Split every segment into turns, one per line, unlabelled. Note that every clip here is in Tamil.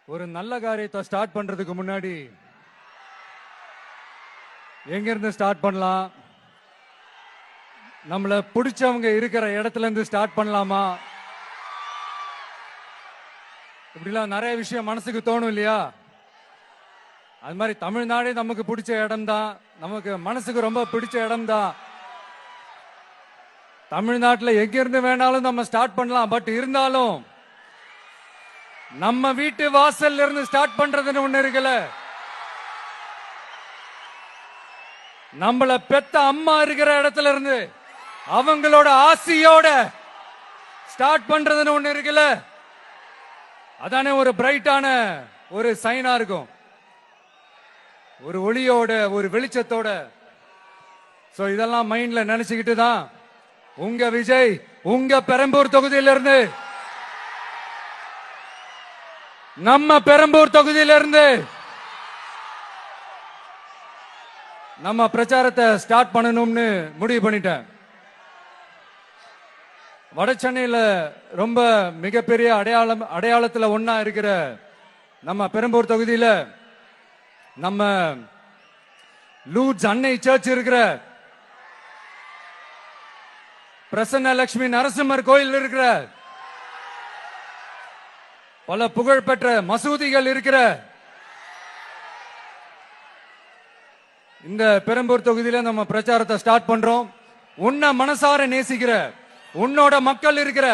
ஒரு நல்ல காரியத்தை ஸ்டார்ட் பண்றதுக்கு முன்னாடி எங்க இருந்து ஸ்டார்ட் பண்ணலாம், நம்மள பிடிச்சவங்க இருக்கிற இடத்துல இருந்து ஸ்டார்ட் பண்ணலாமா, இப்படிலாம் நிறைய விஷயம் மனசுக்கு தோணும் இல்லையா? அது மாதிரி தமிழ்நாடே நமக்கு பிடிச்ச இடம் தான், நமக்கு மனசுக்கு ரொம்ப பிடிச்ச இடம் தான். தமிழ்நாட்டில் எங்க இருந்து வேணாலும் நம்ம ஸ்டார்ட் பண்ணலாம். பட் இருந்தாலும் நம்ம வீட்டு வாசல்ல இருந்து ஸ்டார்ட் பண்றதுன்னு ஒண்ணு இருக்குல்ல, நம்மள பெத்த அம்மா இருக்கிற இடத்துல இருந்து அவங்களோட ஆசையோட ஸ்டார்ட் பண்றதுன்னு ஒண்ணு இருக்குல்ல, அதானே ஒரு பிரைட்டான ஒரு சைனா இருக்கும், ஒரு ஒளியோட ஒரு வெளிச்சத்தோட. சோ இதெல்லாம் மைண்ட்ல நினைச்சுக்கிட்டு தான் உங்க விஜய் உங்க பெரம்பூர் தொகுதியிலிருந்து, நம்ம பெரம்பூர் தொகுதியிலிருந்து நம்ம பிரச்சாரத்தை ஸ்டார்ட் பண்ணணும்னு முடிவு பண்ணிட்டேன். வட சென்னையில ரொம்ப மிகப்பெரிய அடையாளத்துல ஒன்னா இருக்கிற நம்ம பெரம்பூர் தொகுதியில நம்ம லூட்ஸ் அன்னை சர்ச் இருக்கிற, பிரசன்ன லட்சுமி நரசிம்மர் கோயில் இருக்கிற, பல புகழ்பெற்ற மசூதிகள் இருக்கிற இந்த பெரம்பூர் தொகுதியில நம்ம பிரச்சாரத்தை ஸ்டார்ட் பண்றோம். உன்னை மனசார நேசிக்கிற, உன்னோட மக்கள் இருக்கிற,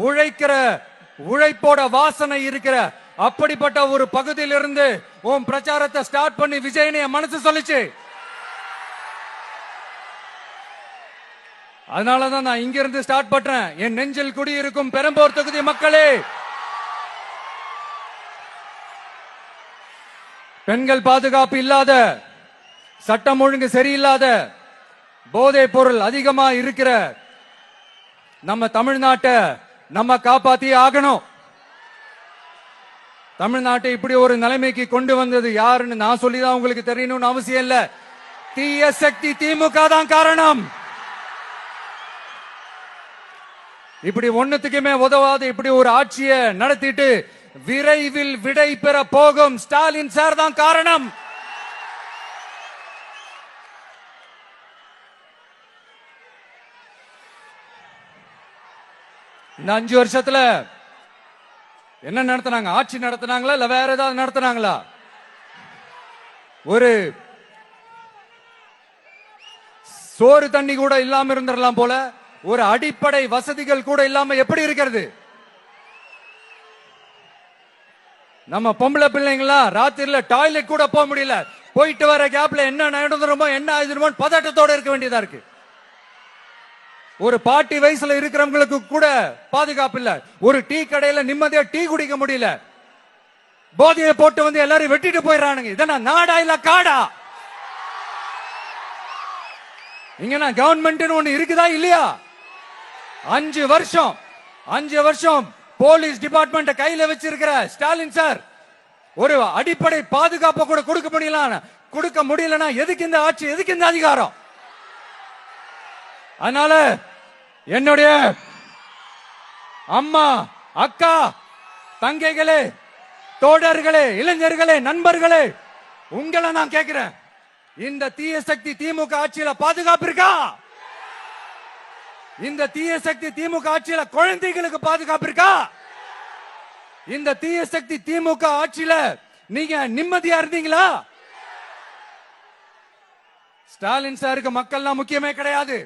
உழைக்கிற, உழைப்போட வாசனை இருக்கிற அப்படிப்பட்ட ஒரு பகுதியிலிருந்து உன் பிரச்சாரத்தை ஸ்டார்ட் பண்ணி விஜயனை மனசு சொல்லிச்சு. அதனாலதான் நான் இங்க இருந்து ஸ்டார்ட் பண்றேன். என் நெஞ்சில் குடியிருக்கும் பெரம்பூர் தொகுதி மக்களே, பெண்கள் பாதுகாப்பு இல்லாத, சட்டம் ஒழுங்கு சரியில்லாத, போதை பொருள் அதிகமா இருக்கிற நம்ம தமிழ்நாட்டை நம்ம காப்பாத்தி ஆகணும். தமிழ்நாட்டை இப்படி ஒரு நிலைமைக்கு கொண்டு வந்தது யாருன்னு நான் சொல்லிதான் உங்களுக்கு தெரியணும்னு அவசியம் இல்ல. தீய சக்தி திமுக தான் காரணம். இப்படி ஒண்ணுத்துக்குமே உதவாது இப்படி ஒரு ஆட்சியை நடத்திட்டு விரைவில் விடை பெற போகும் ஸ்டாலின் சார் தான் காரணம். இந்த 5 வருஷத்துல என்ன நடத்தினாங்க? ஆட்சி நடத்தினாங்களா இல்ல வேற ஏதாவது நடத்தினாங்களா? ஒரு சோறு தண்ணி கூட இல்லாம இருந்திரலாம் போல, ஒரு அடிப்படை வசதிகள் கூட இல்லாம எப்படி இருக்கிறது? நம்ம பொம்பளை பிள்ளைங்களா ராத்திரில டாய்லெட் கூட போக முடியல. போயிட்டு வர கேப்ல என்ன நடந்துருமோ என்ன ஆயிடுமோ பதட்டத்தோட இருக்க வேண்டியதா இருக்கு. ஒரு பாட்டி வயசுல இருக்கிறவங்களுக்கு கூட பாதுகாப்பு இல்ல. ஒரு டீ கடையில நிம்மதியா டீ குடிக்க முடியல. போதையை போட்டு வந்து எல்லாரும் வெட்டிட்டு போயிடறானுங்க. இதெல்லாம் நாடா இல்ல காடா? இங்க கவர்மெண்ட் ஒண்ணு இருக்குதா இல்லையா? 5 வருஷம் போலீஸ் டிபார்ட்மெண்ட் கையில வச்சிருக்கிற ஸ்டாலின் சார் ஒரு அடிப்படை பாதுகாப்பை கூட கொடுக்க முடியலன்னா எதுக்கு இந்த ஆட்சி, எதுக்கு இந்த அதிகாரம்? அதனால என்னுடைய அம்மா, அக்கா, தங்கைகளே, தோழர்களே, இளைஞர்களே, நண்பர்களே, உங்களை நான் கேட்கிறேன், இந்த தீய சக்தி திமுக ஆட்சியில பாதுகாப்பு இருக்கா? இந்த தீய சக்தி திமுக ஆட்சியில குழந்தைகளுக்கு பாதுகாப்பு இருக்கா? இந்த தீய சக்தி திமுக ஆட்சியில நீங்க நிம்மதியா இருந்தீங்களா? ஸ்டாலின் சாருக்கு மக்கள்லாம் முக்கியமே கிடையாது.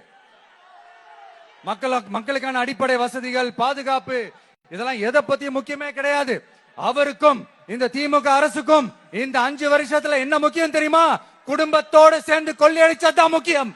மக்களுக்கான அடிப்படை வசதிகள், பாதுகாப்பு, இதெல்லாம் எதை பத்தி முக்கியமே கிடையாது. அவருக்கும் இந்த திமுக அரசுக்கும் இந்த 5 வருஷத்துல என்ன முக்கியம் தெரியுமா? குடும்பத்தோடு சேர்ந்து கொள்ளையடிச்சதான் முக்கியம்.